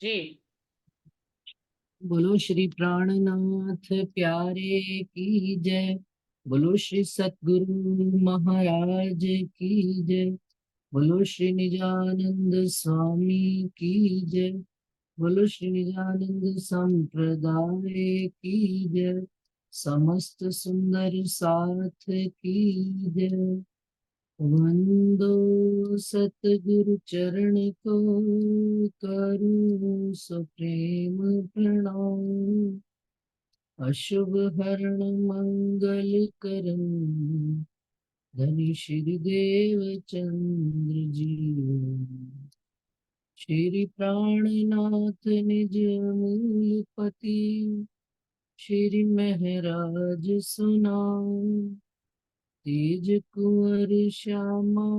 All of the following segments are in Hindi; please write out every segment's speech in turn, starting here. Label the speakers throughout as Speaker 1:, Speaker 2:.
Speaker 1: जी।
Speaker 2: बोलो श्री प्राणनाथ प्यारे की जय। बोलो श्री सतगुरु महाराज की जय। बोलो श्री निजानंद स्वामी की जय। बोलो श्री निजानंद संप्रदाय की जय। समस्त सुंदर साथ की जय। वंदो सतगुरु चरण को, करूं सप्रेम प्रणाम। अशुभ हरण मंगल करम, धनी श्री देव चंद्र जीवन। श्री प्राणनाथ निज मूलपति, श्री महराज सुनाओ। तेज कुंवर श्यामा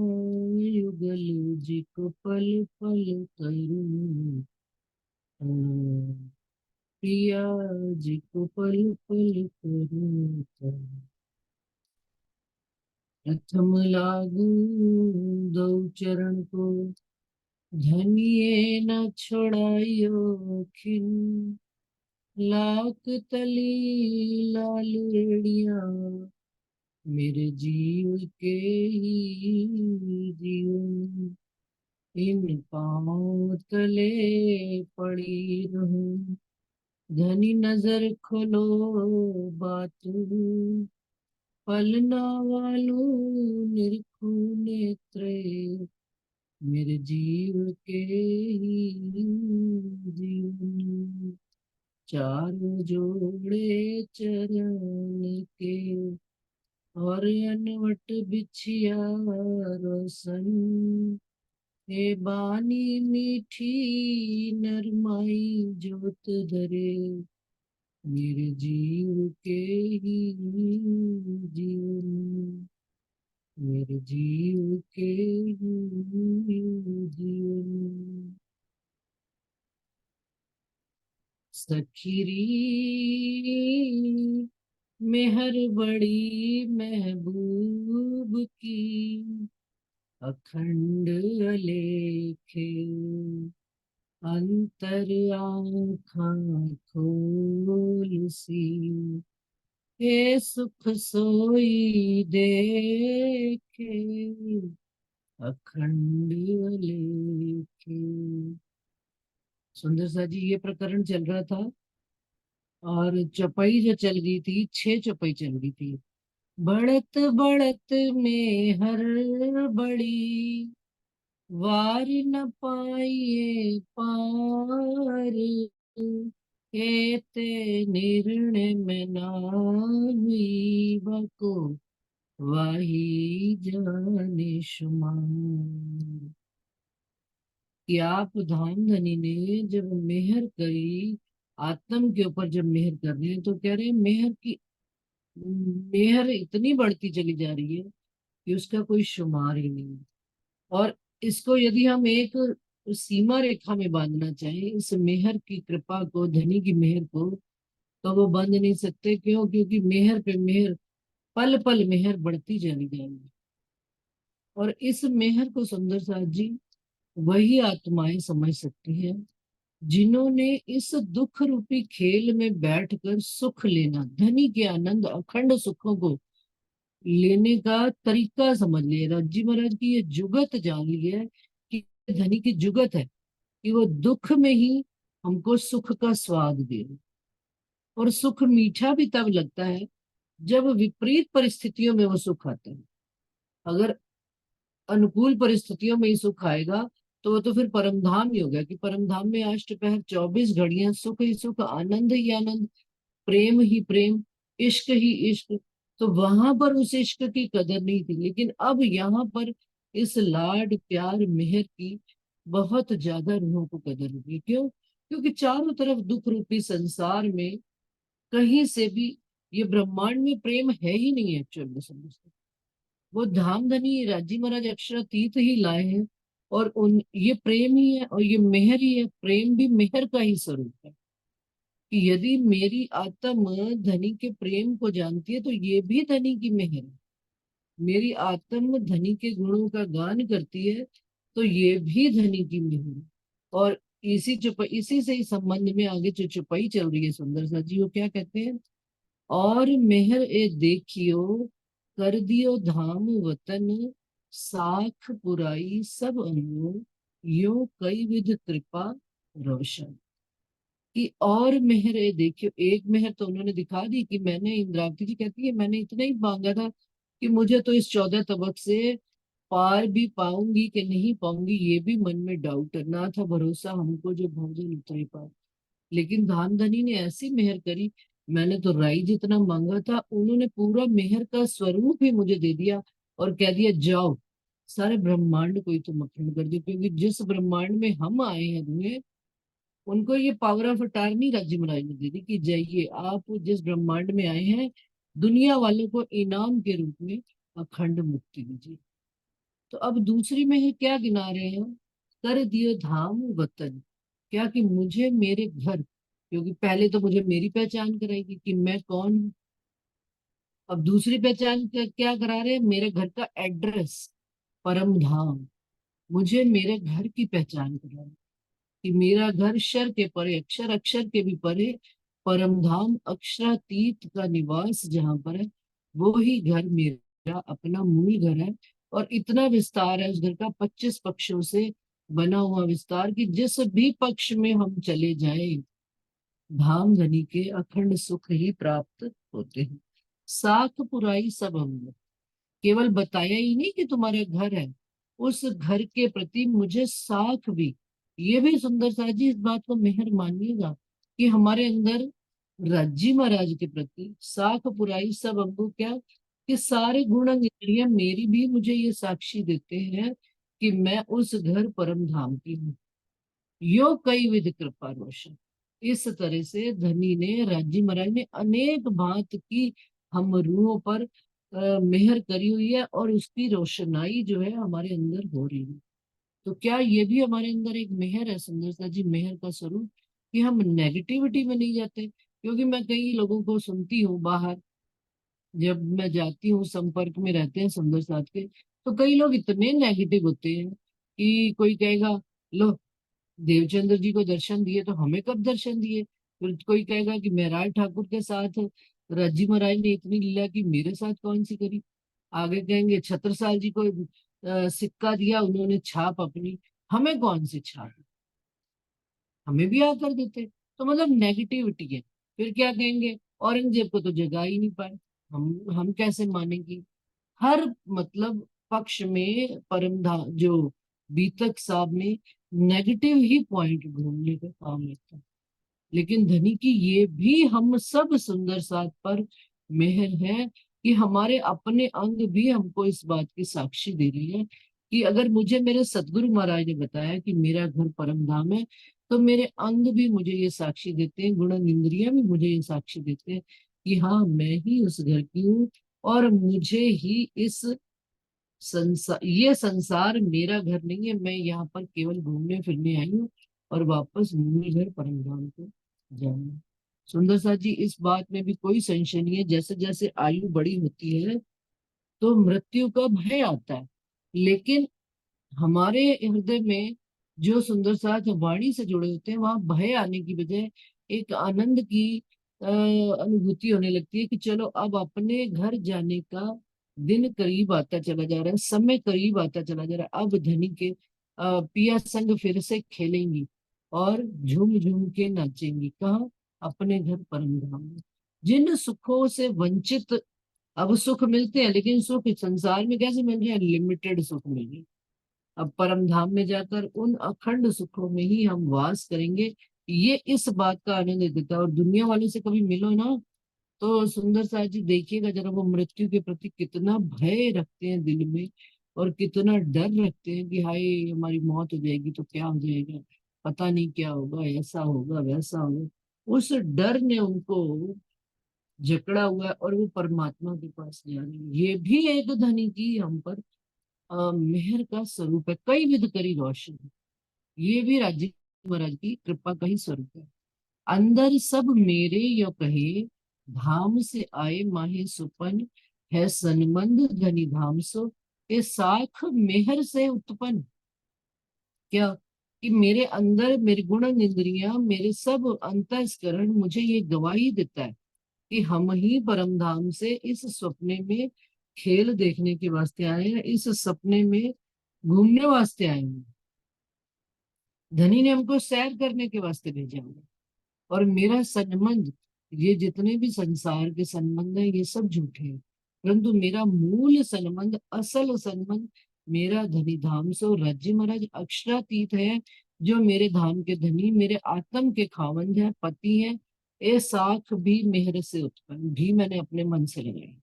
Speaker 2: युगल जिक पल पल करूं। पिया जिक पल पल करूं। प्रथम लागू दो चरण को, धनिये न छोड़ायो खिन। लाख तली लाल रेड़िया, मेरे जीव के ही जीवन। इन पाँव तले पड़ी रहूं, धनी नजर खोलो बातू। पलना वालों निरखूं नेत्रे, मेरे जीव के ही जीवन। चारों जोड़े चरण के, और अनवट बिछिया रोशन। हे बानी मीठी नरमाई जोत धरे, मेरे जीव के ही जीवन। मेरे जीव के ही जीवन। सखीरी मेहर बड़ी महबूब की, अखंड अलेखे। अंतर आँखां खोल सी, हे सुख सोई देखे। अखंड अलेखे। सुंदर सा जी, ये प्रकरण चल रहा था। और चौपाई जो चल रही थी, 6 चौपाई चल रही थी। बढ़त बढ़त में हर बड़ी, वार न पाइए पार। केते निर्णय में नामी बको, वाही जाने शुमार। कि आप धाम धनी ने जब मेहर करी, आत्म के ऊपर जब मेहर कर रहे हैं, तो कह रहे हैं मेहर की, मेहर इतनी बढ़ती चली जा रही है कि उसका कोई शुमार ही नहीं। और इसको यदि हम एक सीमा रेखा में बांधना चाहें, इस मेहर की कृपा को, धनी की मेहर को, तो वो बांध नहीं सकते। क्यों? क्योंकि मेहर पे मेहर, पल पल मेहर बढ़ती चली जाएगी। और इस मेहर को सुंदर साथ जी वही आत्माएं समझ सकती हैं जिन्होंने इस दुख रूपी खेल में बैठकर सुख लेना, धनी के आनंद अखंड सुखों को लेने का तरीका समझ लिया। राजी महाराज की ये जुगत जान ली है कि धनी की जुगत है कि वो दुख में ही हमको सुख का स्वाद दे। और सुख मीठा भी तब लगता है जब विपरीत परिस्थितियों में वो सुख आता है। अगर अनुकूल परिस्थितियों में ही सुख आएगा, तो वो तो फिर परम धाम ही हो गया। कि परम धाम में अष्टपहर 24 घड़ियां सुख ही सुख, आनंद ही आनंद, प्रेम ही प्रेम, इश्क ही इश्क। तो वहां पर उस इश्क की कदर नहीं थी, लेकिन अब यहाँ पर इस लाड प्यार मेहर की बहुत ज्यादा रूहों को कदर होगी। क्यों? क्योंकि चारों तरफ दुख रूपी संसार में कहीं से भी, ये ब्रह्मांड में प्रेम है ही नहीं है एक्चुअल में, समझते। वो धाम धनी राजी महाराज अक्षरातीत ही लाए हैं। और उन, ये प्रेम ही है और ये मेहर ही है। प्रेम भी मेहर का ही स्वरूप है। कि यदि मेरी आत्म धनी के प्रेम को जानती है, तो ये भी धनी की मेहर है। मेरी आत्म धनी के गुणों का गान करती है, तो ये भी धनी की मेहर है। और इसी से ही संबंध में आगे जो चौपाई चल रही है सुंदर सा जी, वो क्या कहते हैं? और मेहर ए देखियो, कर दियो धाम वतन, साख पुराई सब अंगो, यो कई विध कृपा रोशन। कि और मेहर ए देखियो, एक मेहर तो उन्होंने दिखा दी कि मैंने, इंद्रावती जी कहती है, मैंने इतना ही मांगा था कि मुझे तो इस 14 तबक से पार भी पाऊंगी कि नहीं पाऊंगी, ये भी मन में डाउट है, ना था भरोसा हमको जो भोजन उतरे पाए। लेकिन धाम धनी ने ऐसी मेहर करी, मैंने तो राई जितना मांगा था, उन्होंने पूरा मेहर का स्वरूप ही मुझे दे दिया और कह दिया जाओ सारे ब्रह्मांड को ही तुम अखंड कर दो, क्योंकि जिस ब्रह्मांड में हम आए हैं दुए, उनको ये पावर ऑफ अटारनी राज्य महाराज ने दे दी कि जाइए आप जिस ब्रह्मांड में आए हैं, दुनिया वालों को इनाम के रूप में अखंड मुक्ति दीजिए। तो अब दूसरी में है क्या गिना रहे हैं? कर दियो धाम वतन। क्या कि मुझे मेरे घर, क्योंकि पहले तो मुझे मेरी पहचान कराएगी कि मैं कौन हूँ। अब दूसरी पहचान क्या करा रहे हैं? मेरे घर का एड्रेस, परम धाम। मुझे मेरे घर की पहचान करा रहे हैं कि मेरा घर शर के परे, अक्षर अक्षर के भी परे, परम धाम अक्षरातीत का निवास जहां पर है, वो ही घर मेरा अपना मूल घर है। और इतना विस्तार है उस घर का, 25 पक्षों से बना हुआ विस्तार, कि जिस भी पक्ष में हम चले जाएं, धाम धनी के अखंड सुख ही प्राप्त होते हैं। साख पुराई सब हम, केवल बताया ही नहीं कि तुम्हारा घर है, उस घर के प्रति मुझे साख भी, ये भी सुंदर सा जी, इस बात को मेहर मानिएगा कि हमारे अंदर राज्जी महाराज के प्रति साख पुराई सब हमको क्या, कि सारे गुण अंग इंद्रियां मेरी भी मुझे ये साक्षी देते हैं कि मैं उस घर परम धाम की हूँ। यो कई विध कृपा रोशन। इस तरह से धनी ने, राज्जी महाराज ने अनेक भांत की हम रूहों पर मेहर करी हुई है, और उसकी रोशनाई जो है हमारे अंदर हो रही है। तो क्या ये भी हमारे अंदर एक मेहर है सुंदरता जी, मेहर का स्वरूप, कि हम नेगेटिविटी में नहीं जाते? क्योंकि मैं कई लोगों को सुनती हूँ बाहर, जब मैं जाती हूँ, संपर्क में रहते हैं सुंदर साथ के, तो कई लोग इतने नेगेटिव होते हैं कि कोई कहेगा, लो देवचंद्र जी को दर्शन दिए तो हमें कब दर्शन दिए? फिर कोई कहेगा कि महराज ठाकुर के साथ रज्जी महाराज ने इतनी लीला की, मेरे साथ कौन सी करी? आगे कहेंगे छत्रसाल जी को सिक्का दिया उन्होंने, छाप अपनी, हमें कौन सी छाप? हमें भी आकर देते। तो मतलब नेगेटिविटी है। फिर क्या कहेंगे, औरंगजेब को तो जगा ही नहीं पाए, हम कैसे मानेंगे? हर मतलब पक्ष में परमधा जो बीतक साहब में नेगेटिव ही पॉइंट ढूंढने का काम रहता है। लेकिन धनी की ये भी हम सब सुंदर साथ पर मेहर है कि हमारे अपने अंग भी हमको इस बात की साक्षी दे रही है कि अगर मुझे मेरे सतगुरु महाराज ने बताया कि मेरा घर परम धाम है, तो मेरे अंग भी मुझे ये साक्षी देते हैं, गुण इंद्रियां भी मुझे ये साक्षी देते हैं कि हाँ मैं ही उस घर की हूँ, और मुझे ही इस संसार, ये संसार मेरा घर नहीं है, मैं यहाँ पर केवल घूमने फिरने आई हूँ और वापस मूल घर परमधाम को जाऊंगा। सुंदर सा जी, इस बात में भी कोई संशय नहीं है, जैसे जैसे आयु बड़ी होती है तो मृत्यु का भय आता है, लेकिन हमारे हृदय में जो सुंदर साथ वाणी से जुड़े होते हैं, वहां भय आने की बजाय एक आनंद की अनुभूति होने लगती है कि चलो अब अपने घर जाने का दिन करीब आता चला जा रहा है, समय करीब आता चला जा रहा है। अब धनी के पिया संग फिर से खेलेंगी और झूम झूम के नाचेंगी, कहाँ? अपने घर परम धाम में। जिन सुखों से वंचित अब सुख मिलते हैं, लेकिन सुख इस संसार में कैसे मिल रहे हैं? लिमिटेड सुख मिल रहे हैं। अब परम धाम में जाकर उन अखंड सुखों में ही हम वास करेंगे, ये इस बात का आनंद देता है। और दुनिया वालों से कभी मिलो ना, तो सुंदर सा जी देखिएगा जरा, वो मृत्यु के प्रति कितना भय रखते हैं दिल में, और कितना डर रखते हैं कि हाय हमारी मौत हो जाएगी तो क्या हो जाएगा, पता नहीं क्या होगा, ऐसा होगा वैसा होगा। उस डर ने उनको जकड़ा हुआ है, और वो परमात्मा के पास जा रहे हैं। ये भी एक धनी की हम पर मेहर का स्वरूप है, कई विध करी रोशन। ये भी राज्य महाराज की कृपा का ही स्वरूप है। अंदर सब मेरे यो कहे, धाम से आए माहे सुपन, है सनमंद धनी धाम सो, ये साख मेहर से उत्पन्न। क्या? कि मेरे अंदर मेरे गुण इंद्रियां, मेरे सब अंतःस्करण मुझे ये गवाही देता है कि हम ही परम धाम से इस सपने में खेल देखने के वास्ते आए हैं, इस सपने में घूमने वास्ते आए हैं। धनी ने हमको सैर करने के वास्ते भेजा हुआ है। और मेरा संबंध, ये जितने भी संसार के संबंध है ये सब झूठे हैं, परंतु मेरा मूल संबंध, असल संबंध मेरा धनी धाम से और राज्य महाराज अक्षरातीत है, जो मेरे धाम के धनी, मेरे आत्म के खावंद है, पति है। ए साख भी मेहर से उत्पन्न, भी मैंने अपने मन से लगाया।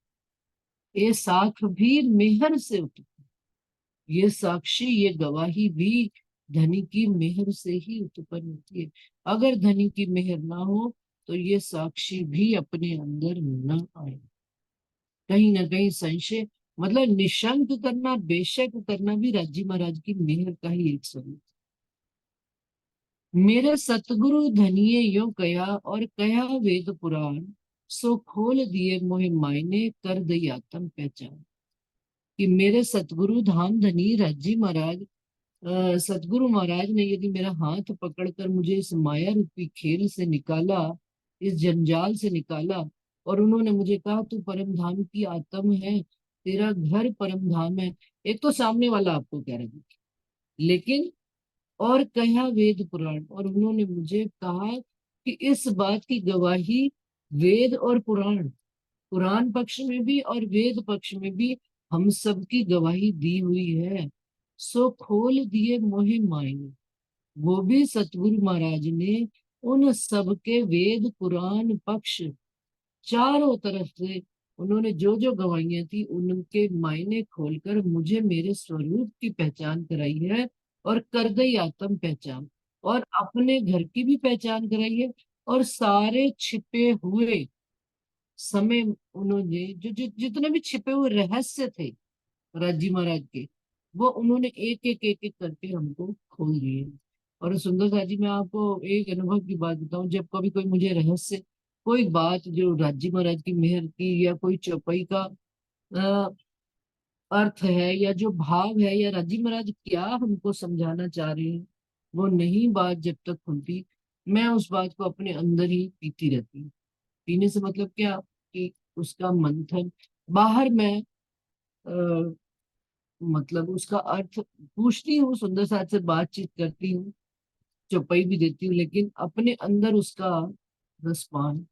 Speaker 2: ये साख भी मेहर से उत्पन्न, ये साक्षी, ये गवाही भी धनी की मेहर से ही उत्पन्न होती है। अगर धनी की मेहर ना हो तो ये साक्षी भी अपने अंदर न आए। कहीं ना कहीं संशय, मतलब निशंक करना, बेशक करना भी राज्य महाराज की मेहर का ही एक स्वरूप। मेरे सतगुरु धनिये यो कया, और कया वेद पुराण, सो खोल दिए मोहे मायने, कर दई आत्म पहचान। कि मेरे सतगुरु धाम धनी राज्य महाराज, सतगुरु महाराज ने यदि मेरा हाथ पकड़कर मुझे इस माया रूपी खेल से निकाला, इस जंजाल से निकाला, और उन्होंने मुझे कहा तू परम धाम की आत्म है, तेरा घर परम धाम है। एक तो सामने वाला आपको कह रहा है, लेकिन और कहा वेद पुराण, और उन्होंने मुझे कहा कि इस बात की गवाही वेद और पुराण, पुराण पक्ष में भी और वेद पक्ष में भी हम सबकी गवाही दी हुई है। सो खोल दिए मोहे मायने, वो भी सतगुरु महाराज ने उन सबके वेद पुराण पक्ष चारों तरफ से उन्होंने जो जो गवाहियां थी उनके मायने खोलकर मुझे मेरे स्वरूप की पहचान कराई है, और कर गई आत्म पहचान, और अपने घर की भी पहचान कराई है। और सारे छिपे हुए समय उन्होंने जितने भी छिपे हुए रहस्य थे राजी महाराज के, वो उन्होंने एक एक करके हमको खोल दिए। और सुंदर सा जी, मैं आपको एक अनुभव की बात बताऊं, जब कभी कोई मुझे रहस्य, कोई बात जो राजी महाराज की मेहर की, या कोई चौपाई का अर्थ है, या जो भाव है, या राजी महाराज क्या हमको समझाना चाह रहे हैं, वो नहीं बात जब तक खुलती, मैं उस बात को अपने अंदर ही पीती रहती हूँ। पीने से मतलब क्या, कि उसका मंथन, बाहर मैं मतलब उसका अर्थ पूछती हूँ, सुंदर साथ से बातचीत करती हूँ, चौपाई भी देती हूँ, लेकिन अपने अंदर उसका रसपान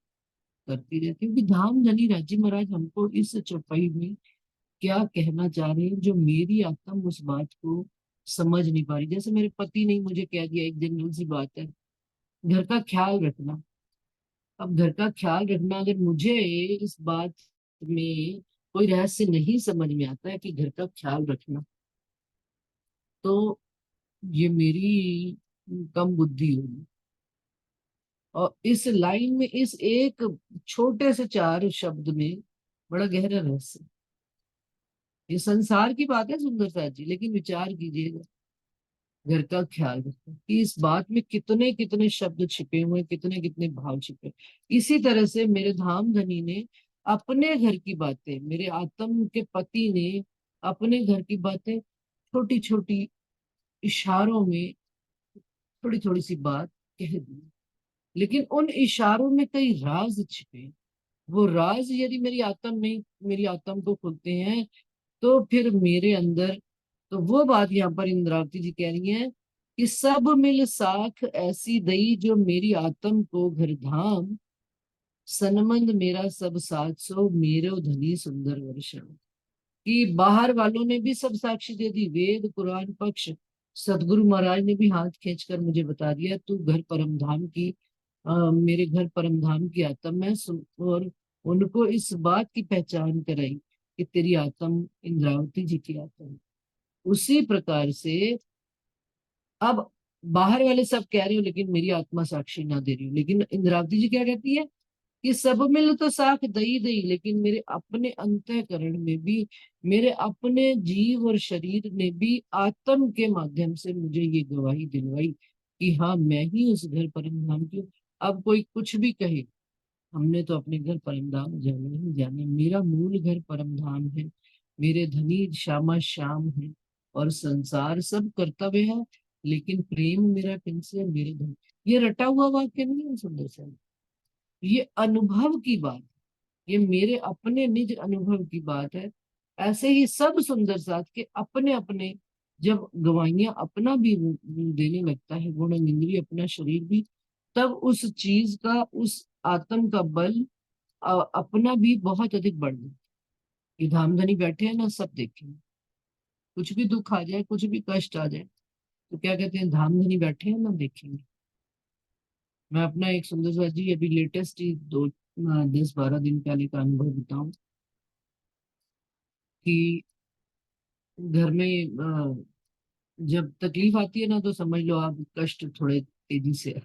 Speaker 2: करती रहती हूँ कि धाम धनी राजी महाराज हमको इस चौपाई में क्या कहना चाह रहे हैं, जो मेरी आत्मा उस बात को समझ नहीं पा रही। जैसे मेरे पति ने मुझे कह दिया, एक जनरल सी बात है, घर का ख्याल रखना। अब घर का ख्याल रखना, अगर मुझे इस बात में कोई रहस्य नहीं समझ में आता है कि घर का ख्याल रखना, तो ये मेरी कम बुद्धि होगी। और इस लाइन में, इस एक छोटे से चार शब्द में बड़ा गहरा रहस्य है। ये संसार की बात है सुंदर साथ जी, लेकिन विचार कीजिएगा, घर का ख्याल रखो कि इस बात में कितने कितने शब्द छिपे हुए हैं, कितने कितने भाव छिपे। इसी तरह से मेरे धाम धनी ने अपने घर की बातें, मेरे आत्म के पति ने अपने घर की बातें छोटी छोटी इशारों में, थोड़ी थोड़ी सी बात कह दी, लेकिन उन इशारों में कई राज छिपे। वो राज यदि मेरी आत्म नहीं, मेरी आत्म को खुलते हैं, तो फिर मेरे अंदर, तो वो बात यहाँ पर इंद्रावती जी कह रही हैं कि सब मिल साख ऐसी दई, जो मेरी आत्म को घर धाम, सनमंद मेरा सब साथ सो, मेरो धनी सुंदर वर्षा। कि बाहर वालों ने भी सब साक्षी दे दी, वेद पुराण पक्ष, सदगुरु महाराज ने भी हाथ खींचकर मुझे बता दिया तू घर परम धाम की, मेरे घर परम धाम की आत्म है। और उनको इस बात की पहचान कराई कि तेरी आत्म इंद्रावती जी की आत्म है। उसी प्रकार से अब बाहर वाले सब कह रहे हो, लेकिन मेरी आत्मा साक्षी ना दे रही हो। लेकिन इंद्रावती जी क्या कहती है कि सब मिल तो साख दई दई, लेकिन मेरे अपने अंतःकरण में भी, मेरे अपने जीव और शरीर ने भी आत्म के माध्यम से मुझे ये गवाही दिलवाई कि हाँ, मैं ही उस घर परम धाम की हूँ। अब कोई कुछ भी कहे, हमने तो अपने घर परम धाम जाना ही जाना। मेरा मूल घर परम धाम है, मेरे धनी श्यामा श्याम है, और संसार सब कर्तव्य है, लेकिन प्रेम मेरा किनसे है, मेरे धन। ये रटा हुआ वाक्य नहीं है सुंदर सा, ये अनुभव की बात, ये मेरे अपने निज अनुभव की बात है। ऐसे ही सब सुंदर साथ के अपने अपने, जब गवाइयां अपना भी देने लगता है, गुण इंद्रिय अपना शरीर भी, तब उस चीज का, उस आत्म का बल अपना भी बहुत अधिक बढ़ जाता है। ये धामधनी बैठे हैं ना, सब देखेंगे, कुछ भी दुख आ जाए, कुछ भी कष्ट आ जाए, तो क्या कहते हैं, धामधनी बैठे हैं ना, देखेंगे। मैं अपना एक सुंदर सा जी अभी लेटेस्ट ही 10-12 दिन पहले का अनुभव बताऊं कि घर में जब तकलीफ आती है ना, तो समझ लो आप कष्ट थोड़े तेजी से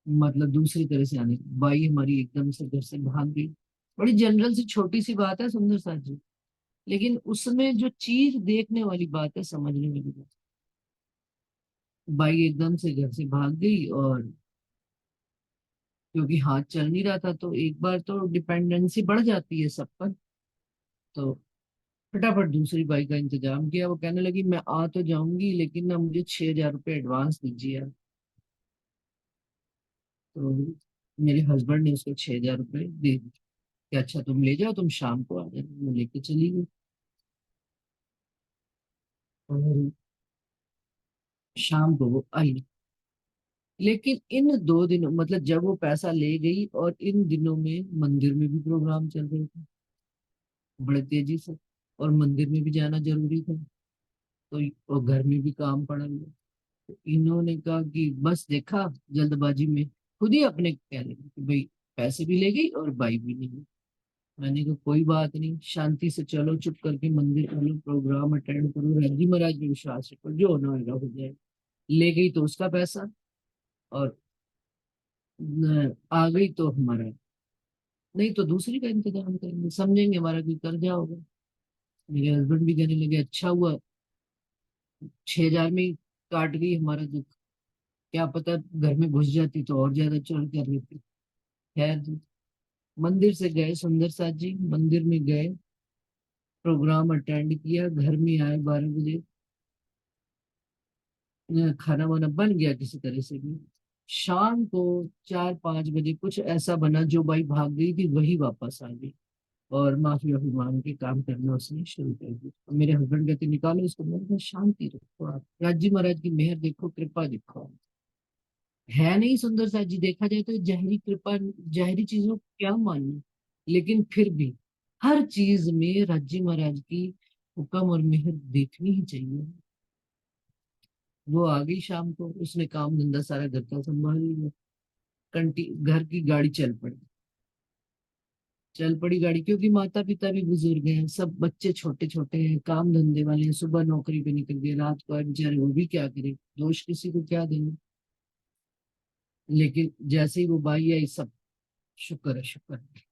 Speaker 2: मतलब दूसरी तरह से आने, बाई हमारी एकदम से घर से भाग गई। बड़ी जनरल सी छोटी सी बात है सुंदर सा जी, लेकिन उसमें जो चीज देखने वाली बात है, समझने वाली बात। बाई एकदम से घर से भाग गई, और क्योंकि हाथ चल नहीं रहा था, तो एक बार तो डिपेंडेंसी बढ़ जाती है सब पर। तो फटाफट दूसरी बाइक का इंतजाम किया। वो कहने लगी मैं आ तो जाऊंगी, लेकिन ना मुझे 6,000 रुपये एडवांस दीजिए आप। तो मेरे हस्बैंड ने उसको 6,000 रुपये दे दिए कि अच्छा तुम ले जाओ, तुम शाम को आ जाना। वो लेके चली गई। और शाम को वो आई, लेकिन इन 2 दिनों, मतलब जब वो पैसा ले गई, और इन दिनों में मंदिर में भी प्रोग्राम चल रहे थे बड़े तेजी से, और मंदिर में भी जाना जरूरी था, तो और घर में भी काम पड़ा हुआ। तो इन्होंने कहा कि बस देखा, जल्दबाजी में खुद ही अपने कह लगे कि भाई पैसे भी ले गई और बाई भी नहीं गई। मैंने कहा कोई बात नहीं, शांति से चलो, चुप करके मंदिर चलो, प्रोग्राम अटेंड करो, राजी महाराज में विश्वास रखो, जो होना होगा हो जाए। ले गई तो उसका पैसा, और आ गई तो हमारा, नहीं तो दूसरी का इंतजाम करेंगे, समझेंगे हमारा कोई कर्जा होगा। मेरे हस्बैंड भी कहने लगे अच्छा हुआ 6,000 में ही काट गई हमारा दुख, क्या पता घर में घुस जाती तो और ज्यादा चोरी कर लेती। खैर जी, मंदिर से गए सुंदर साथ जी, मंदिर में गए, प्रोग्राम अटेंड किया, घर में आए 12 बजे। खाना वाना बन गया किसी तरह से भी। शाम को 4-5 बजे कुछ ऐसा बना, जो बाई भाग गई थी वही वापस आ गई, और माफी वाफी मांग के काम करना उसने शुरू कर दिया। और मेरे हस्बैंड कहते निकालो इसको। मैंने कहा शांति रखो आप, राजी महाराज की मेहर देखो, कृपा देखो आप। है नहीं सुंदर सा जी, देखा जाए तो जहरी कृपा, जहरी चीजों को क्या मानना, लेकिन फिर भी हर चीज में राजी महाराज की हुक्म और मेहर देखनी ही चाहिए। वो आ गई शाम को, उसने काम धंधा सारा घर का संभाल लिया, कंटी घर की गाड़ी चल पड़ी गाड़ी, क्योंकि माता पिता भी बुजुर्ग हैं, सब बच्चे छोटे छोटे हैं, काम धंधे वाले हैं, सुबह नौकरी पे निकल गए, रात को आए बेचारे, वो भी क्या करे, दोष किसी को क्या देना। लेकिन जैसे ही वो बाई आई, सब शुक्र है, शुक्र है,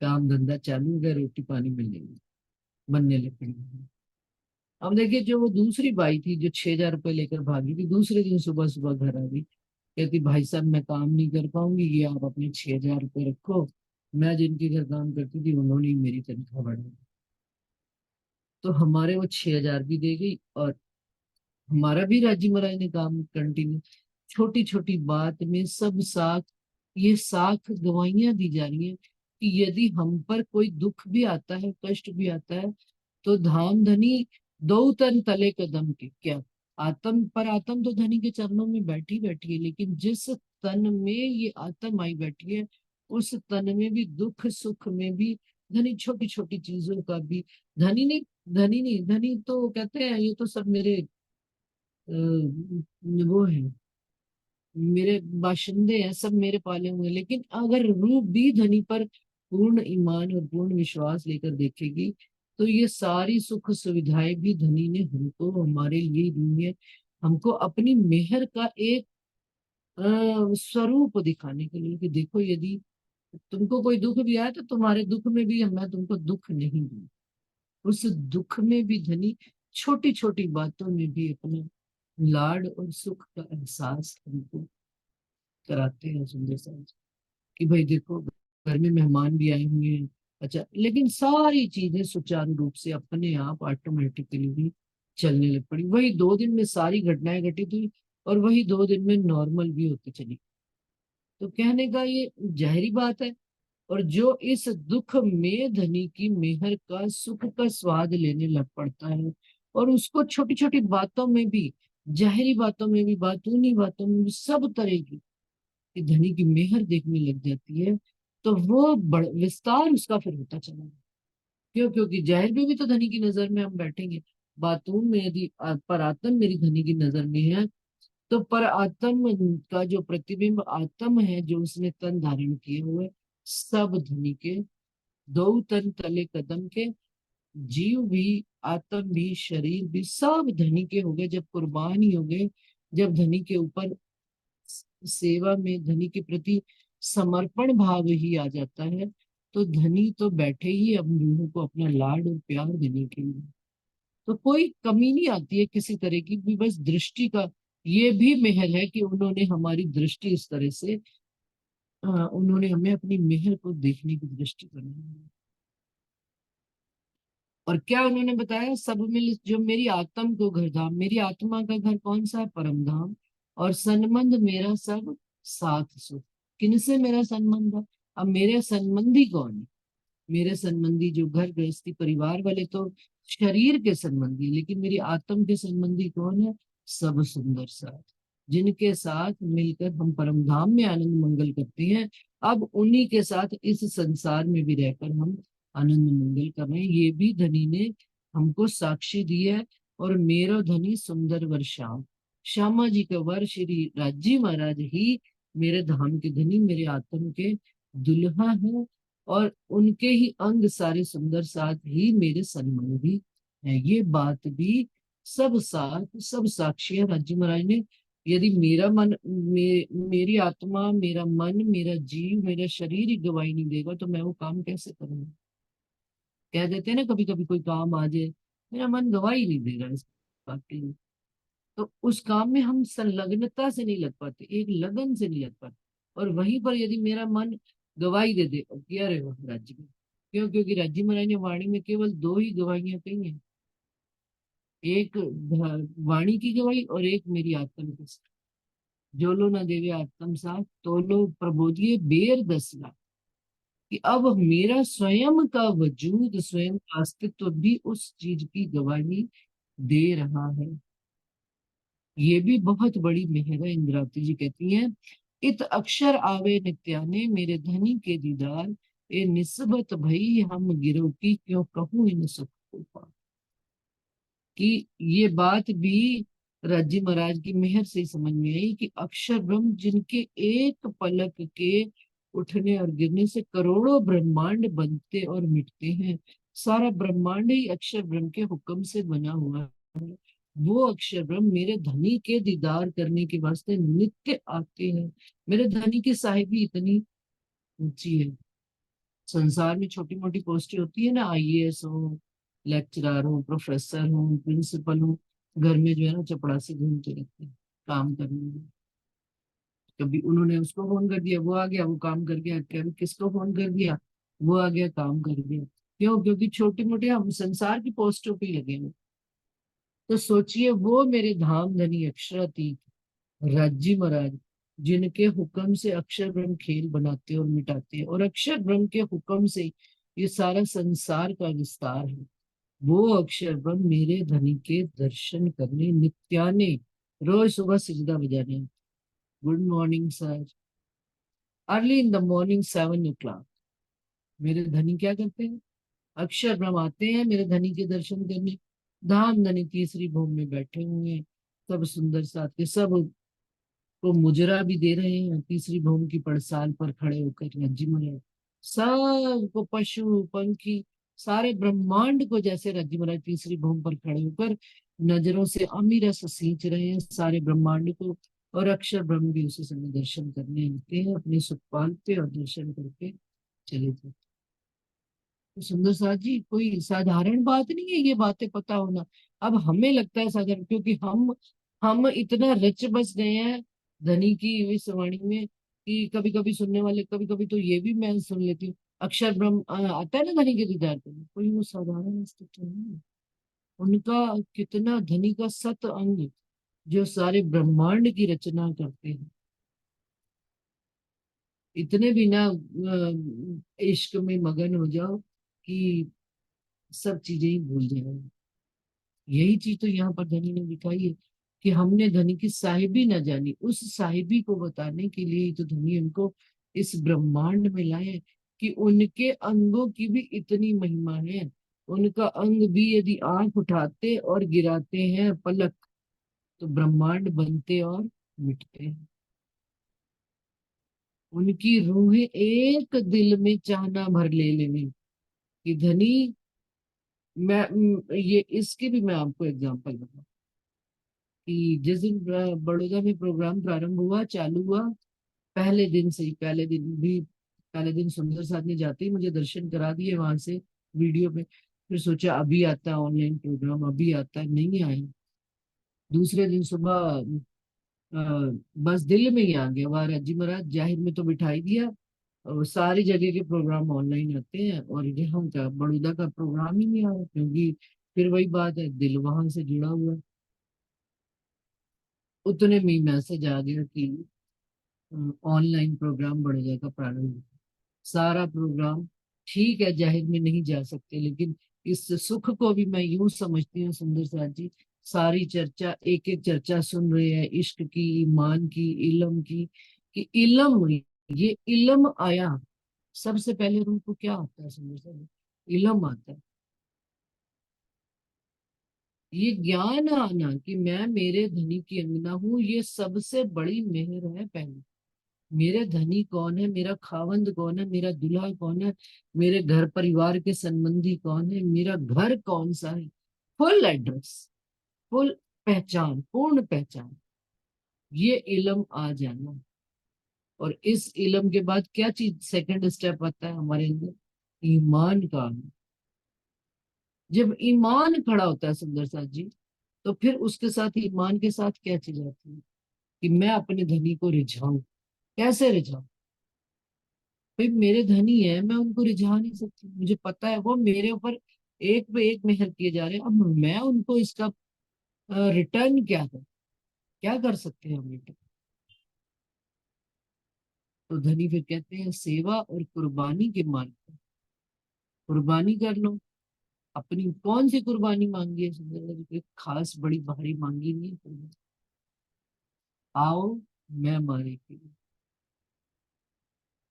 Speaker 2: काम धंधा चालू हो गया, रोटी पानी मिलने लगी, बनने लग पड़ी। अब देखिए, जो वो दूसरी बाई थी जो 6,000 रुपये लेकर भागी थी, दूसरे दिन सुबह सुबह घर आ गई, कहती भाई साहब मैं काम नहीं कर पाऊंगी, ये आप अपने 6,000 रुपये रखो। मैं जिनके घर काम करती थी उन्होंने ही मेरी तनख्वाह बढ़ा दी। तो हमारे वो 6,000 भी दे गई, और हमारा भी राजी महाराज ने काम कंटिन्यू। छोटी छोटी बात में सब साख, ये साख गवाहियां दी जा रही है कि यदि हम पर कोई दुख भी आता है, कष्ट भी आता है, तो धाम धनी दो तन तले कदम के क्या, आत्म पर, आत्म तो धनी के चरणों में बैठी बैठी है, लेकिन जिस तन में ये आत्म आई बैठी है, उस तन में भी दुख सुख में भी धनी छोटी छोटी चीजों का भी, धनी नहीं, धनी नहीं, धनी तो कहते हैं ये तो सब मेरे वो है, मेरे बाशिंदे हैं, सब मेरे पाले हुए हैं। लेकिन अगर रूप भी धनी पर पूर्ण ईमान और पूर्ण विश्वास लेकर देखेगी, तो ये सारी सुख सुविधाएं भी धनी ने हमको, हमारे लिए दी है, हमको अपनी मेहर का एक स्वरूप दिखाने के लिए, कि देखो यदि तुमको कोई दुख भी आया, तो तुम्हारे दुख में भी मैं तुमको दुख नहीं दूं। उस दुख में भी धनी छोटी छोटी बातों में भी अपना लाड और सुख का एहसास हमको कराते हैं सुंदर सा, कि भाई देखो घर में मेहमान भी आए हुए हैं, अच्छा, लेकिन सारी चीजें सुचारू रूप से अपने आप ऑटोमेटिकली भी चलने लग पड़ी। वही 2 दिन में सारी घटनाएं घटित हुई और वही 2 दिन में नॉर्मल भी होती चली। तो कहने का ये जहरी बात है। और जो इस दुख में धनी की मेहर का सुख का स्वाद लेने लग पड़ता है, और उसको छोटी छोटी बातों में भी, जाहिरी बातों में भी, बातूनी बातों में भी, सब तरह की कि धनी की मेहर देखने लग जाती है, तो वो बड़ विस्तार उसका फिर होता चला जाता है। क्यों? क्योंकि जाहिर में भी तो धनी की नजर में हम बैठेंगे। बातून में यदि परातन मेरी धनी की नजर में है, तो पर आत्म का जो प्रतिबिंब आत्म है, जो उसने तन धारण किए हुए, सब धनी के। दो तन तले कदम के, जीव भी, आत्म भी, शरीर भी, सब धनी के हो गए। जब कुर्बान ही हो गए, जब धनी के ऊपर सेवा में धनी के प्रति समर्पण भाव ही आ जाता है, तो धनी तो बैठे ही अब रूह को अपना लाड और प्यार देने के लिए। तो कोई कमी नहीं आती है किसी तरह की भी, बस दृष्टि का ये भी मेहर है कि उन्होंने हमारी दृष्टि इस तरह से, उन्होंने हमें अपनी मेहर को देखने की दृष्टि बनाई। और क्या उन्होंने बताया? सब मिल जो मेरी आत्म को घर धाम, मेरी आत्मा का घर कौन सा है? परम धाम। और संबंध मेरा सब साथ सुख। किनसे मेरा संबंध है? अब मेरे संबंधी कौन है? मेरे संबंधी जो घर गृहस्थी परिवार वाले तो शरीर के संबंधी, लेकिन मेरी आत्म के संबंधी कौन है? सब सुंदर साथ, जिनके साथ मिलकर हम परम धाम में आनंद मंगल करते हैं। अब उन्हीं के साथ इस संसार में भी रहकर हम आनंद मंगल कर रहे हैं। ये भी धनी ने हमको साक्षी दी है। और मेरो धनी सुंदर वर श्याम, श्यामा जी का वर श्री राजी महाराज ही मेरे धाम के धनी, मेरे आत्म के दुल्हा है। और उनके ही अंग सारे सुंदर साथ ही मेरे संबंधी है। ये बात भी सब साथ, सब साक्षी है। राज्य महाराज ने, यदि मेरा मन, मेरी आत्मा, मेरा मन, मेरा जीव, मेरा शरीर ही गवाही नहीं देगा, तो मैं वो काम कैसे करूंगा? कह देते हैं ना, कभी कभी कोई काम आ जाए, मेरा मन गवाही नहीं देगा इस बात के लिए, तो उस काम में हम संलग्नता से नहीं लग पाते, एक लगन से नहीं लग पाते। और वहीं पर यदि मेरा मन गवाही दे दे, और किया रहे हो राज्य में। क्यों? क्योंकि राज्य महाराज ने वाणी में केवल दो ही गवाहियां कही हैं। एक वाणी की गवाही और एक मेरी आत्म की। जो लो न देवे आत्म साथ, तो लो प्रबोधिए बेर दसला। कि अब मेरा स्वयं का वजूद, स्वयं का अस्तित्व भी उस चीज की गवाही दे रहा है। ये भी बहुत बड़ी मेहर है। इंद्रावती जी कहती हैं, इत अक्षर आवे नित्याने, मेरे धनी के दीदार, ए निस्बत भई हम गिरो की, क्यों कहूँ इन सुख को पार। कि ये बात भी राज्य महाराज की मेहर से ही समझ में आई कि अक्षर ब्रह्म, जिनके एक पलक के उठने और गिरने से करोड़ों ब्रह्मांड बनते और मिटते हैं, सारा ब्रह्मांड ही अक्षर ब्रह्म के हुक्म से बना हुआ है। वो अक्षर ब्रह्म मेरे धनी के दीदार करने के वास्ते नित्य आते हैं। मेरे धनी की साहिबी इतनी ऊंची है। संसार में छोटी मोटी पोस्टें होती है ना, आईएएस हो, लेक्चरर हो, प्रोफेसर हो, प्रिंसिपल हो, घर में जो है ना चपड़ासी घूमते रहते हैं काम करने में। कभी उन्होंने उसको फोन कर दिया, वो आ गया, वो काम कर गया। कभी किसको फोन कर दिया, वो आ गया, काम कर गया। क्यों? क्योंकि छोटे मोटे हम संसार की पोस्टों पे ही लगे हैं। तो सोचिए, वो मेरे धाम धनी अक्षरातीत राज्य महाराज, जिनके हुक्म से अक्षर ब्रह्म खेल बनाते और मिटाते हैं, और अक्षर ब्रह्म के हुक्म से ये सारा संसार का विस्तार है। वो अक्षर ब्रह्म मेरे धनी के दर्शन करने नित्याने, रोज सुबह सिजदा बजाने। Good morning sir. Early in the morning 7 o'clock मेरे धनी क्या करते हैं? अक्षर ब्रह्म आते हैं मेरे धनी के दर्शन करने। धाम धनी तीसरी भूमि में बैठे हुए हैं, सब सुंदर साथ के, सब को मुजरा भी दे रहे हैं तीसरी भूमि की पड़साल पर खड़े होकर रज्जी महाराज। सबको, पशु पंखी, सारे ब्रह्मांड को जैसे रज्जी महाराज तीसरी भूमि पर खड़े होकर नजरों से अमीरस सींच रहे हैं सारे ब्रह्मांड को। और अक्षर ब्रह्म भी उसी समय दर्शन करने आते हैं अपने सुखपाल पे, और दर्शन करके चले जाते। तो सुंदर साथ जी, कोई साधारण बात नहीं है ये बातें पता होना। अब हमें लगता है साधारण, क्योंकि हम इतना रच बस गए हैं धनी की इस वाणी में, कि कभी कभी सुनने वाले, कभी कभी तो ये भी मैं सुन लेती हूँ, अक्षर ब्रह्म आता है ना धनी के दीदार करने, कोई वो साधारण अस्तित्व नहीं है। उनका कितना धनी का सत अंग जो सारे ब्रह्मांड की रचना करते हैं, इतने भी ना इश्क में मगन हो जाओ कि सब चीजें ही भूल जाओ। यही चीज तो यहाँ पर धनी ने दिखाई है कि हमने धनी की साहिबी न जानी, उस साहिबी को बताने के लिए ही तो धनी उनको इस ब्रह्मांड में लाए कि उनके अंगों की भी इतनी महिमा है। उनका अंग भी यदि आंख उठाते और गिराते हैं पलक, तो ब्रह्मांड बनते और मिटते हैं। उनकी रूहें एक दिल में चाहना भर ले लेने कि धनी, मैं ये इसके भी मैं आपको एग्जांपल दूंगा कि जिस दिन बड़ौदा में प्रोग्राम प्रारंभ हुआ, चालू हुआ, पहले दिन से ही, पहले दिन सुंदर साथ ने जाते ही मुझे दर्शन करा दिए वहां से वीडियो में। फिर सोचा अभी आता है ऑनलाइन प्रोग्राम, अभी आता है, नहीं आया। दूसरे दिन सुबह बस दिल्ली में ही आ गया, वहां जी महाराज जाहिर में तो बिठाई दिया। और सारी जगह के प्रोग्राम ऑनलाइन आते हैं और यहाँ का बड़ौदा का प्रोग्राम ही नहीं आया, क्योंकि फिर वही बात है, दिल वहां से जुड़ा हुआ है। उतने में मैसेज आ गया कि ऑनलाइन प्रोग्राम बड़ौदा का प्रारंभ हुआ। सारा प्रोग्राम ठीक है, जाहिर में नहीं जा सकते, लेकिन इस सुख को भी मैं यूं समझती हूँ सुंदर साथ जी, सारी चर्चा, एक एक चर्चा सुन रहे हैं इश्क की, ईमान की, इल्म की, कि इल्म, ये इल्म आया सबसे पहले रूह को क्या आता है सुंदर साथ जी? इल्म आता है। ये ज्ञान आना कि मैं मेरे धनी की अंगना हूँ, ये सबसे बड़ी मेहर है पहले। मेरे धनी कौन है, मेरा खावंद कौन है, मेरा दूल्हा कौन है, मेरे घर परिवार के संबंधी कौन है, मेरा घर कौन सा है, फुल एड्रेस, फुल पहचान, पूर्ण पहचान, ये इल्म आ जाना। और इस इल्म के बाद क्या चीज सेकंड स्टेप आता है हमारे अंदर? ईमान का आना। जब ईमान खड़ा होता है सुंदर साथ जी, तो फिर उसके साथ ईमान के साथ क्या चीज आती है कि मैं अपने धनी को रिझाऊं। कैसे रिझाऊं? भाई मेरे धनी है, मैं उनको रिझा नहीं सकती, मुझे पता है वो मेरे ऊपर एक पे एक मेहर किए जा रहे हैं, अब मैं उनको इसका रिटर्न क्या कर सकते हैं हम रिटर्न? तो धनी फिर कहते हैं सेवा और कुर्बानी के मार्ग पर कुर्बानी कर लो अपनी। कौन सी कुर्बानी मांगी है सुंदर जी? कोई खास बड़ी भारी मांगी नहीं है कुर्बानी। आओ मैं मारे के लिए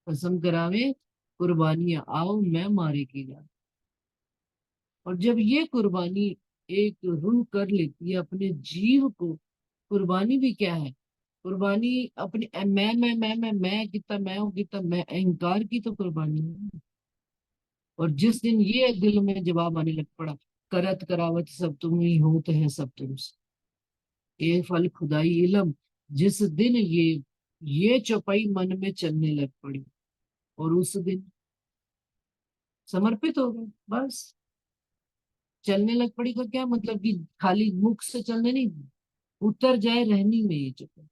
Speaker 2: कसम करावे, कुर्बानियां आओ मैं मारे के लिए। और जब ये कुर्बानी एक रूह कर लेती है अपने जीव को, कुर्बानी भी क्या है? कुर्बानी अपने मैं कितना मैं हूं, कितना मैं, अहंकार की तो कुर्बानी है। और जिस दिन ये दिल में जवाब आने लग पड़ा, करत करावत सब तुम ही हो तो है सब तुमसे, ये फल खुदाई इलम, जिस दिन ये चौपाई मन में चलने लग पड़ी, और उस दिन समर्पित हो गए बस। चलने लग पड़ी का क्या मतलब कि खाली मुख से चलने नहीं, उतर जाए रहनी में ये चक्कर।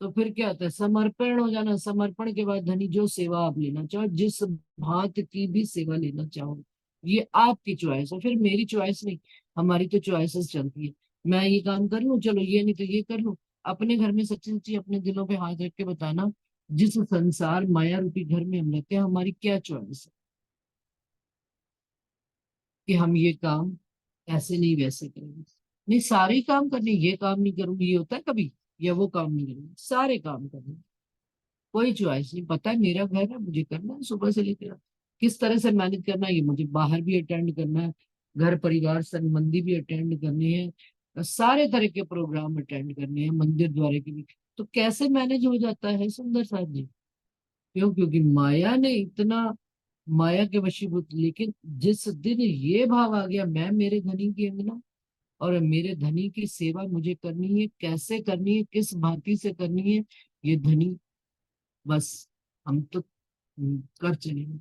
Speaker 2: तो फिर क्या होता है? समर्पण हो जाना। समर्पण के बाद धनी जो सेवा आप लेना चाहो, जिस भांत की भी सेवा लेना चाहो, ये आपकी चॉइस है, फिर मेरी चॉइस नहीं। हमारी तो चॉइसेस चलती है, मैं ये काम कर लूं, चलो ये नहीं तो ये कर लूं। अपने घर में सच्ची सच्ची अपने दिलों पे हाथ रख के बताना, जिस संसार माया रूपी घर में हम रहते हैं, हमारी क्या चॉइस है कि हम ये काम ऐसे नहीं वैसे करेंगे। नहीं, सारे ही काम करने, ये काम नहीं करूंगी ये होता है कभी, या वो काम नहीं करूंगी, सारे काम करने। कोई चॉइस नहीं, पता है मेरा घर है, मुझे करना है सुबह से लेकर रात। किस तरह से मैनेज करना है, ये मुझे बाहर भी अटेंड करना है, घर परिवार संबंधी भी अटेंड करने हैं, सारे तरह के प्रोग्राम अटेंड करने हैं, मंदिर द्वारे के भी। तो कैसे मैनेज हो जाता है सुंदर साथ जी? क्यों? क्योंकि माया ने इतना, माया के वशीभूत। लेकिन जिस दिन ये भाव आ गया, मैं मेरे धनी की अंगना, और मेरे धनी की सेवा मुझे करनी है, कैसे करनी है, किस भांति से करनी है, ये धनी बस हम तो कर चलेंगे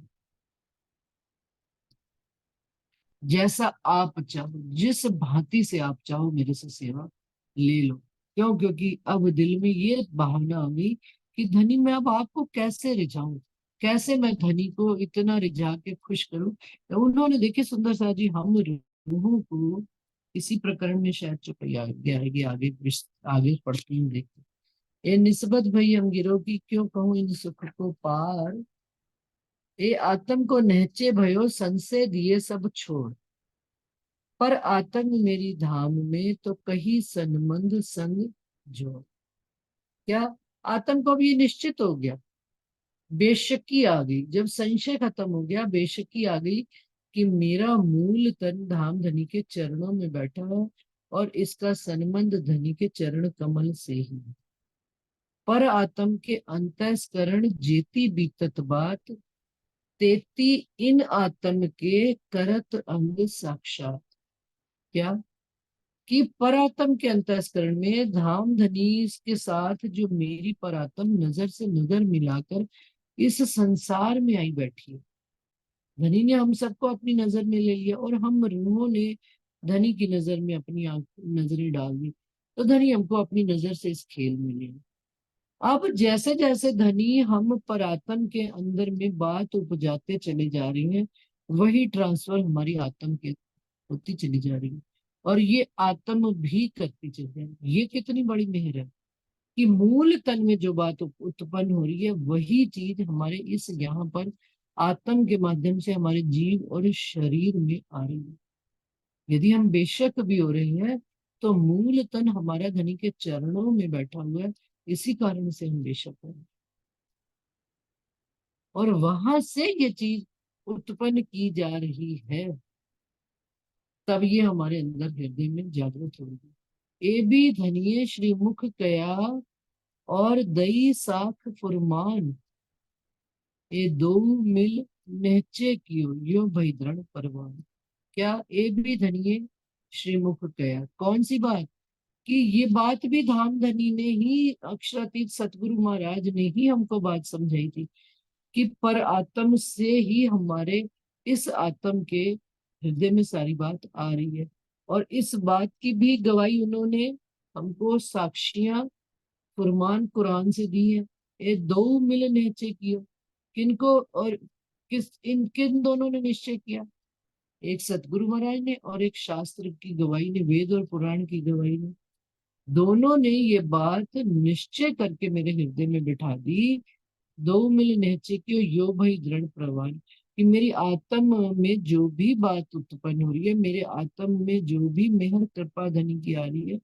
Speaker 2: जैसा आप चाहो, जिस भांति से आप चाहो मेरे से सेवा ले लो। क्यों? क्योंकि अब दिल में ये भावना आ गई कि धनी मैं अब आपको कैसे रिझाऊं, कैसे मैं धनी को इतना रिझा के खुश करूं। तो उन्होंने, देखिए सुंदर सा जी, हम रूहों को इसी प्रकरण में शायद चौपाई आगे आगे आगे आगे पढ़ती हूँ, देखते। ए निस्बत भई हम गिरो की क्यों कहूँ इन सुख को पार, ए आत्म को नहचे भयो संशय दिए सब छोड़, पर आतंक मेरी धाम में तो कही सनमंद संग जोड़। क्या? आतंक को भी निश्चित हो गया, बेशक्की आ गई, जब संशय खत्म हो गया, बेशक्की आ गई कि मेरा मूल तन धाम धनी के चरणों में बैठा है और इसका संबंध धनी के चरण कमल से ही है। पर आत्म के अंतस्करण जेती बीतत बात, तेती इन आत्म के करत अंग साक्षात। क्या? कि परात्म के अंतस्करण में धाम धनी के साथ जो मेरी परात्म नजर से नजर मिलाकर इस संसार में आई बैठी है। धनी ने हम सबको अपनी नजर में ले लिया और हम रूहों ने धनी की नजर में अपनी नजरें डाल दी, तो धनी हमको अपनी नजर से इस खेल में ले लिया। अब जैसे जैसे धनी हम परात्म के अंदर में बात उपजाते चले जा रही हैं, वही ट्रांसफर हमारी आत्म के होती चली जा रही है, और ये आत्म भी करती चली जा रही है। ये कितनी बड़ी मेहर है कि मूल तन में जो बात उत्पन्न हो रही है, वही चीज हमारे इस यहाँ पर आत्म के माध्यम से हमारे जीव और शरीर में आ रही है। यदि हम बेशक भी हो रहे हैं, तो मूल तन हमारा धनी के चरणों में बैठा हुआ है, इसी कारण से हम बेशक हो रहे हैं। और वहां से ये चीज उत्पन्न की जा रही है, तब ये हमारे अंदर हृदय में जागृत होगी। ए भी धनिये श्रीमुख कया और दई साख फुरमान, ये दो मिल नहचे कियो यो भई दृढ़ परवान। क्या? ए भी धनिये श्रीमुख कया, कौन सी बात? कि ये बात भी धाम धनी ने ही, अक्षरातीत सतगुरु महाराज ने ही हमको बात समझाई थी कि पर आत्म से ही हमारे इस आत्म के हृदय में सारी बात आ रही है। और इस बात की भी गवाही उन्होंने हमको साक्षियां फुरमान कुरान से दी है। ये दो मिल निश्चय कियो, किनको और किन दोनों ने निश्चय किया? एक सतगुरु महाराज ने और एक शास्त्र की गवाही ने, वेद और पुराण की गवाही ने। दोनों ने ये बात निश्चय करके मेरे हृदय में बिठा दी, दो मिल निश्चय कियो यो भई दृढ़ प्रवान, कि मेरी आत्म में जो भी बात उत्पन्न हो रही है, मेरे आत्म में जो भी मेहर कृपा धनी की आ रही है,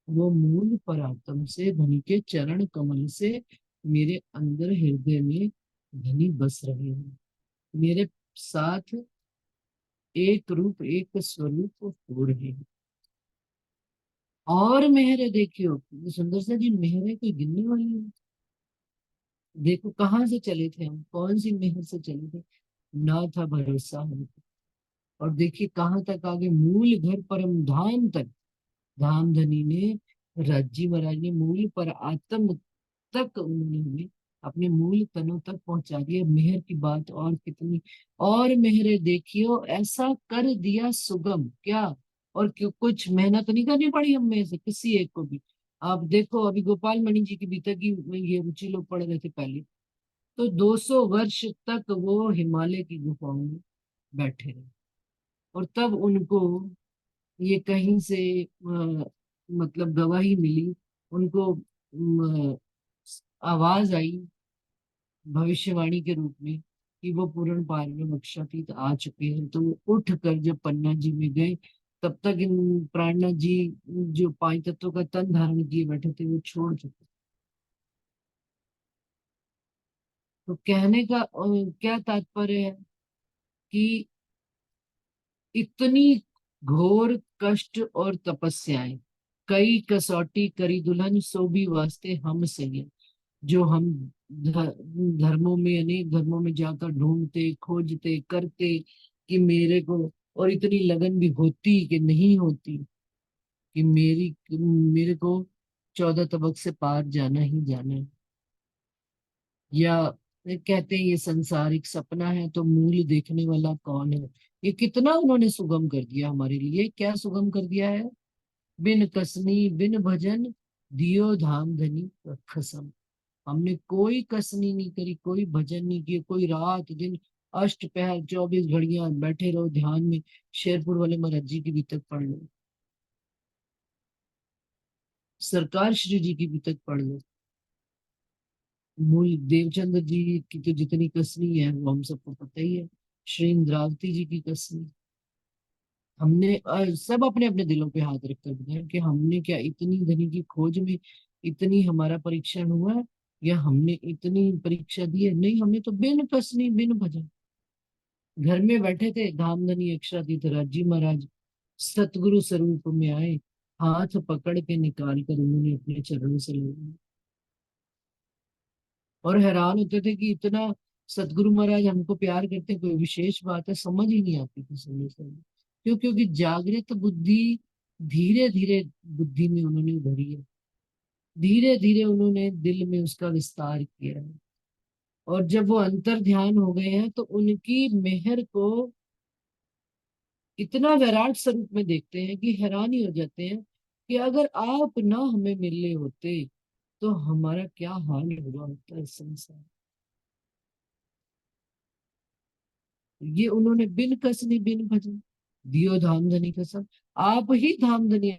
Speaker 2: वो मूल परात्म से, धनी के चरण कमल से मेरे अंदर हृदय में धनी बस रहे हैं, मेरे साथ एक रूप एक स्वरूप हो रहे हैं। और मेहर देखियो, ये सुंदर सा जी मेहर कोई गिनने वाली है। देखो कहाँ से चले थे हम, कौन सी मेहर से चले थे, ना था भरोसा हमको। और देखिए कहाँ तक आगे, मूल घर परम धाम तक धाम धनी ने, राजी महाराज ने मूल पर आत्म तक उन्होंने हमें अपने मूल तनों तक पहुंचा दिया। मेहर की बात और कितनी, और मेहरे देखियो ऐसा कर दिया सुगम। क्या? और क्यों कुछ मेहनत नहीं करनी पड़ी हम में से किसी एक को भी। आप देखो अभी गोपाल मणि जी की बीता की ये रुचि लोग पढ़ रहे थे पहले, तो 200 वर्ष तक वो हिमालय की गुफाओं में बैठे रहे, और तब उनको ये कहीं से मतलब गवाही मिली, उनको आवाज आई भविष्यवाणी के रूप में कि वो पूर्ण पार में मोक्षातीत आ चुके हैं। तो वो उठ कर जब पन्ना जी में गए, तब तक इन प्राणनाथ जी जो 5 तत्वों का तन धारण किए बैठे थे, वो छोड़ चुके। तो कहने का क्या तात्पर्य है कि इतनी घोर कष्ट और तपस्याएं, कई कसौटी करी दुल्हन सो भी वास्ते हम सही, जो हम धर्मों में, अनेक धर्मों में जाकर ढूंढते खोजते करते कि मेरे को, और इतनी लगन भी होती कि नहीं होती कि मेरे को 14 तबक से पार जाना ही जाना है। या कहते हैं ये संसार एक सपना है, तो मूल देखने वाला कौन है। ये कितना उन्होंने सुगम कर दिया हमारे लिए, क्या सुगम कर दिया है। बिन कसनी बिन भजन दियो धाम धनी कसम। हमने कोई कसनी नहीं करी, कोई भजन नहीं किया, कोई रात दिन अष्ट पहर 24 घड़ियां बैठे रहो ध्यान में। शेरपुर वाले महाराज जी की भी तक पढ़ लो, सरकार श्री जी की भी तक पढ़ लो। मूल देवचंद्र जी की तो जितनी कसनी है वो हम सबको पता ही है। श्री इंद्रावती जी की कसनी। हमने सब अपने अपने दिलों पे हाथ रखकर बताया कि हमने क्या इतनी धनी की खोज में इतनी हमारा परीक्षण हुआ है, या हमने इतनी परीक्षा दी है। नहीं, हमने तो बिन कसनी बिन भजन घर में बैठे थे। धामधनी अक्षरातीत जी महाराज सतगुरु स्वरूप में आए, हाथ पकड़ के निकाल कर उन्होंने अपने चरणों से ले लिया। और हैरान होते थे कि इतना सतगुरु महाराज हमको प्यार करते हैं, कोई विशेष बात है, समझ ही नहीं आती थी समय समय। क्यों? क्योंकि जागृत बुद्धि धीरे धीरे बुद्धि में उन्होंने भरी है। धीरे धीरे उन्होंने दिल में उसका विस्तार किया है। और जब वो अंतर ध्यान हो गए हैं तो उनकी मेहर को इतना विराट स्वरूप में देखते हैं कि हैरान ही हो जाते हैं कि अगर आप ना हमें मिले होते तो हमारा क्या हाल हुआ होता इस संसार। ये उन्होंने बिन कसनी बिन भजन दियो धाम धनी कसम। आप ही धाम धनी